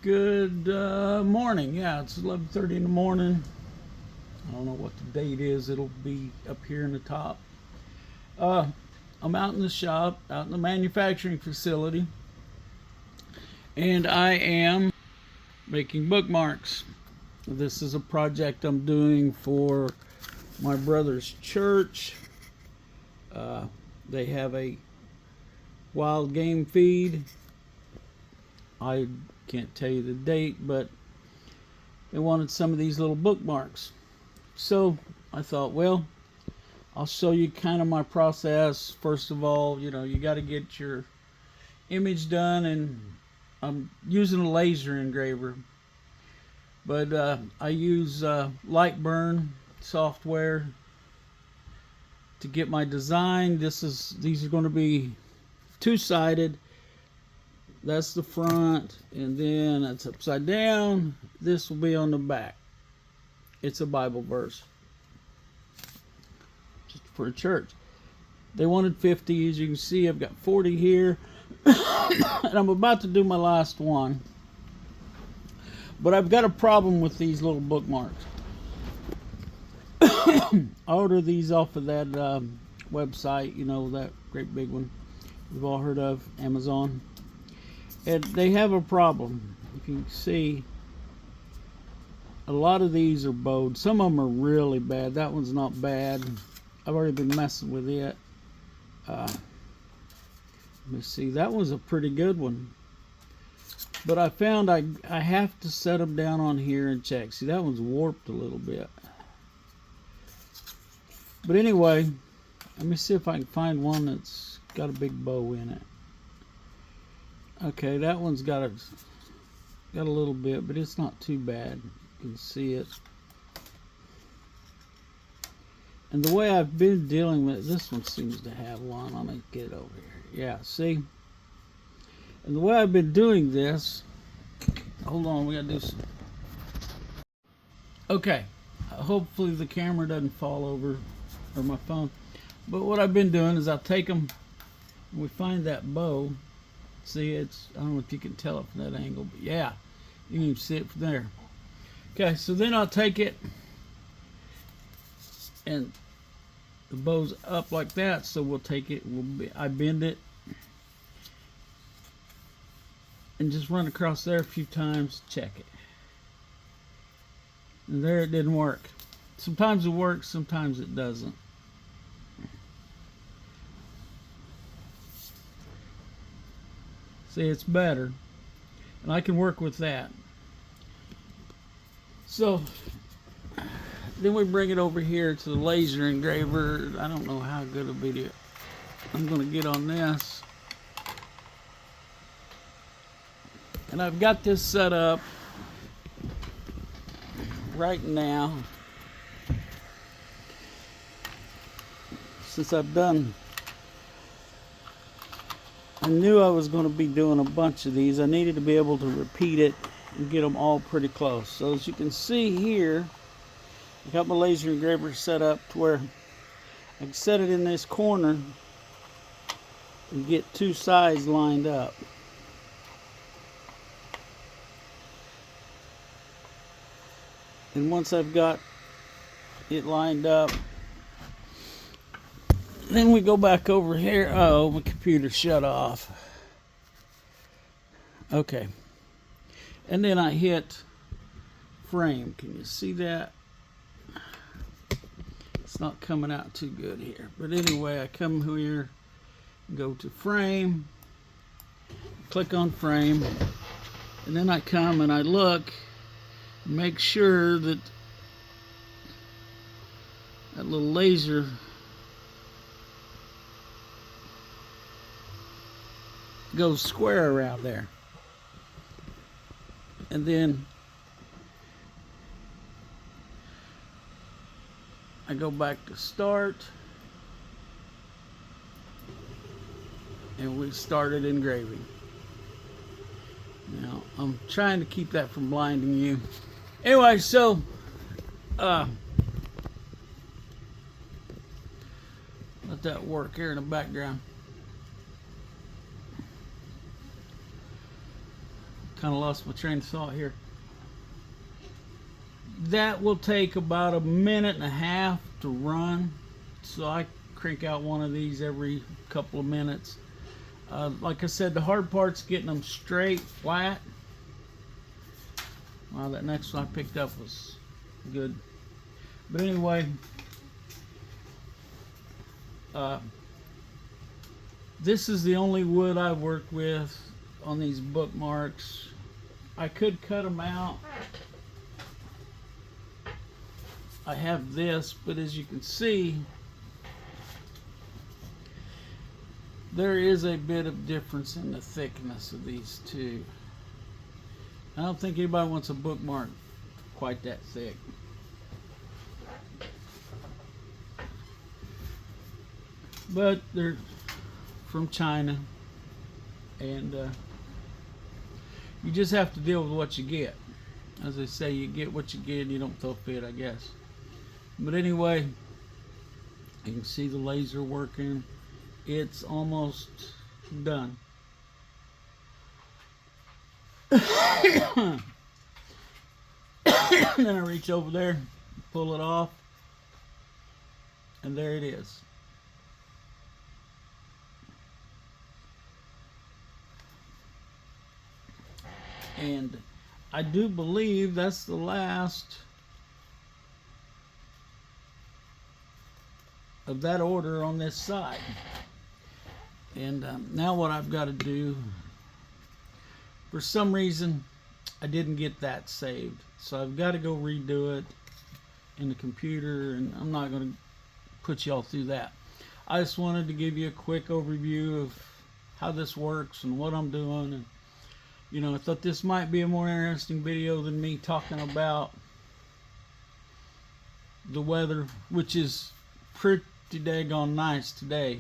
Good morning. Yeah, it's 11:30 in the morning. I don't know what the date is. It'll be up here in the top. Uh, I'm out in the shop, out in the manufacturing facility, and I am making bookmarks. This is a project I'm doing for my brother's church. Uh, they have a wild game feed. I can't tell you the date, but they wanted some of these little bookmarks. So I thought, well, I'll show you kind of my process. First of all, you got to get your image done, and I'm using a laser engraver, but I use Lightburn software to get my design. These are going to be two-sided. That's the front, and then it's upside down. This will be on the back. It's a Bible verse, just for a church. They wanted 50. As you can see, I've got 40 here, and I'm about to do my last one. But I've got a problem with these little bookmarks. I ordered these off of that website, that great big one we've all heard of, Amazon. And they have a problem. If you can see, a lot of these are bowed. Some of them are really bad. That one's not bad. I've already been messing with it. Let me see. That was a pretty good one. But I found I have to set them down on here and check. See, that one's warped a little bit. But anyway, let me see if I can find one that's got a big bow in it. Okay, that one's got a little bit, but it's not too bad. You can see it. And the way I've been dealing with it, this one seems to have one. Let me get it over here. Yeah, see? And the way I've been doing this, hold on, we gotta do some. Okay, hopefully the camera doesn't fall over, or my phone. But what I've been doing is I'll take them, and we find that bow. See, I don't know if you can tell it from that angle, but yeah, you can even see it from there. Okay, so then I'll take it, and the bow's up like that, so we'll take it, I bend it, and just run across there a few times, check it. And there it didn't work. Sometimes it works, sometimes it doesn't. See, it's better, and I can work with that. So then we bring it over here to the laser engraver. I don't know how good a video I'm going to get on this. And I've got this set up right now. Since I knew I was going to be doing a bunch of these. I needed to be able to repeat it and get them all pretty close. So as you can see here, I got my laser engraver set up to where I can set it in this corner and get two sides lined up. And once I've got it lined up, then we go back over here. Oh, my computer shut off. Okay. And then I hit frame. Can you see that? It's not coming out too good here. But anyway, I come here, go to frame, click on frame, and then I come and I look, make sure that that little laser goes square around there. And then I go back to start, and we started engraving. Now I'm trying to keep that from blinding you. Anyway, so let that work here in the background. Kind of lost my train of thought here. That will take about a minute and a half to run, so I crank out one of these every couple of minutes. Like I said, the hard part's getting them straight, flat. Wow, that next one I picked up was good. But anyway, this is the only wood I work with on these bookmarks. I could cut them out. I have this, but as you can see, there is a bit of difference in the thickness of these two. I don't think anybody wants a bookmark quite that thick. But they're from China, and you just have to deal with what you get. As they say, you get what you get, and you don't throw a fit, I guess. But anyway, you can see the laser working. It's almost done. Then I reach over there, pull it off, and there it is. And I do believe that's the last of that order on this side. And now what I've got to do, for some reason I didn't get that saved, so I've got to go redo it in the computer, and I'm not going to put y'all through that. I just wanted to give you a quick overview of how this works and what I'm doing. And you know, I thought this might be a more interesting video than me talking about the weather, which is pretty daggone nice today,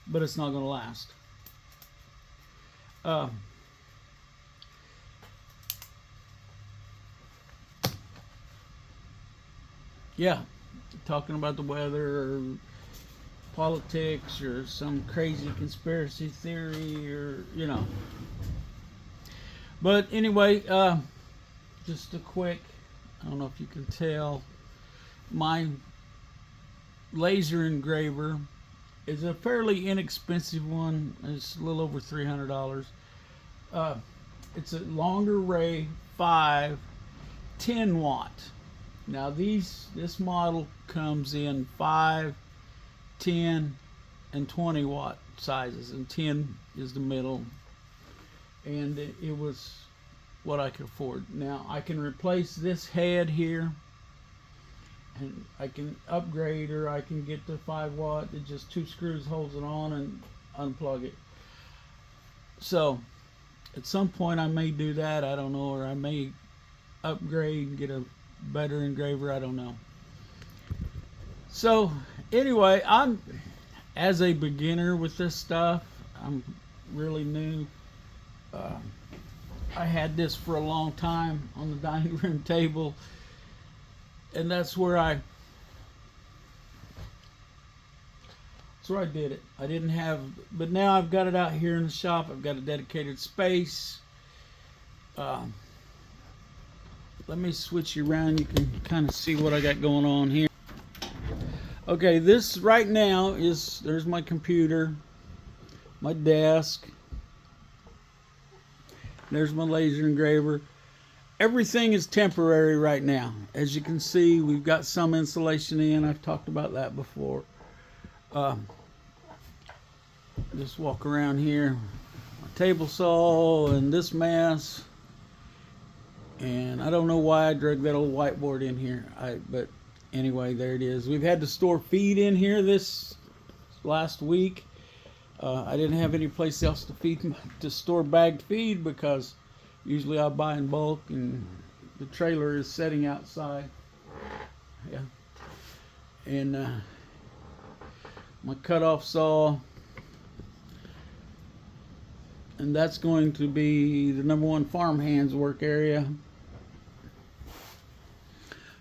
but it's not going to last. Yeah, talking about the weather or politics or some crazy conspiracy theory, or you know. But anyway, just a quick, I don't know if you can tell, my laser engraver is a fairly inexpensive one. It's a little over $300. It's a longer ray 5 10 watt. Now this model comes in 5, 10, and 20 watt sizes, and 10 is the middle. And it was what I could afford. Now I can replace this head here, and I can upgrade, or I can get the 5 watt. It just 2 screws holds it on and unplug it. So at some point I may do that, I don't know, or I may upgrade and get a better engraver, I don't know. So anyway, I'm, as a beginner with this stuff, I'm really new. I had this for a long time on the dining room table, and that's where I did it. I didn't have, but now I've got it out here in the shop. I've got a dedicated space. Let me switch you around. You can kind of see what I got going on here. Okay, this right now is, there's my computer, my desk. There's my laser engraver. Everything is temporary right now. As you can see, we've got some insulation in. I've talked about that before. Just walk around here. My table saw and this mess. And I don't know why I dragged that old whiteboard in here. But anyway, there it is. We've had to store feed in here this last week. I didn't have any place else to store bagged feed, because usually I buy in bulk, and the trailer is sitting outside. Yeah. And my cutoff saw, and that's going to be the #1 farm hands work area.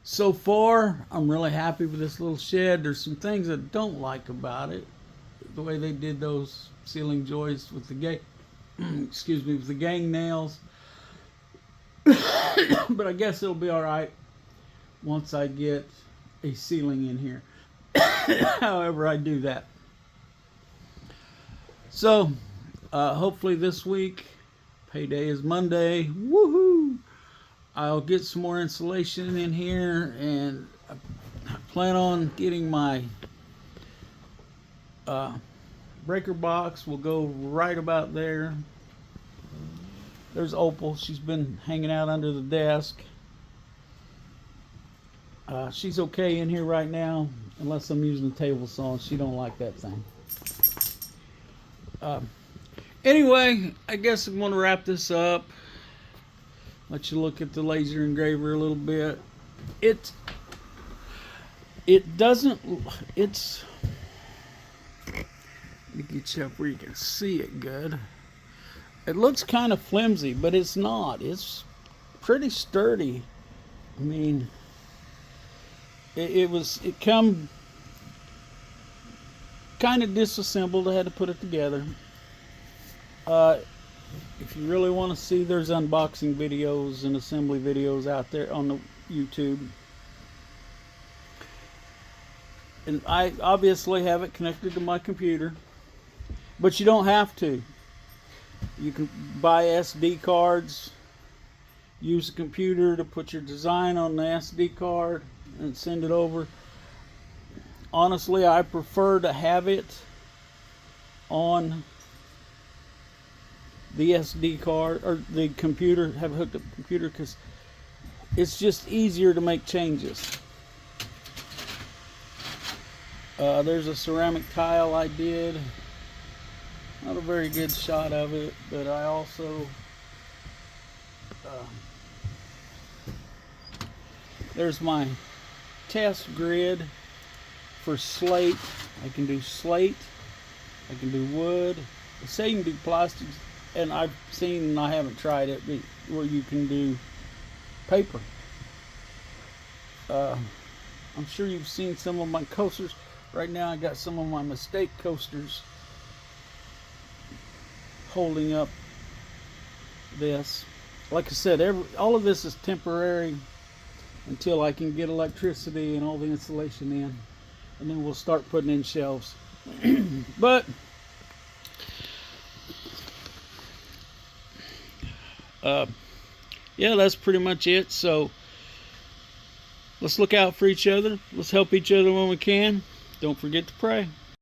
So far, I'm really happy with this little shed. There's some things I don't like about it. The way they did those ceiling joists with the excuse me, with the gang nails. But I guess it'll be all right once I get a ceiling in here. However I do that. So, hopefully this week, payday is Monday. Woohoo! I'll get some more insulation in here, and I plan on getting my breaker box. Will go right about there. There's Opal. She's been hanging out under the desk. She's okay in here right now, unless I'm using the table saw. She don't like that thing. Anyway, I guess I'm going to wrap this up. Let you look at the laser engraver a little bit. It doesn't. It's. Let me get you up where you can see it good. It looks kind of flimsy, but it's not. It's pretty sturdy. I mean, it come kind of disassembled. I had to put it together. If you really want to see, there's unboxing videos and assembly videos out there on the YouTube. And I obviously have it connected to my computer, but you don't have to. You can buy SD cards, use the computer to put your design on the SD card and send it over. Honestly, I prefer to have it on the SD card or the computer, have it hooked up to the computer, because it's just easier to make changes. There's a ceramic tile I did. Not a very good shot of it, but I also there's my test grid for slate. I can do slate, I can do wood. I say you can do plastics, and I've seen, and I haven't tried it, but where you can do paper. I'm sure you've seen some of my coasters. Right now I got some of my mistake coasters holding up this. Like I said, all of this is temporary until I can get electricity and all the insulation in, and then we'll start putting in shelves. But yeah, that's pretty much it. So let's look out for each other. Let's help each other when we can. Don't forget to pray.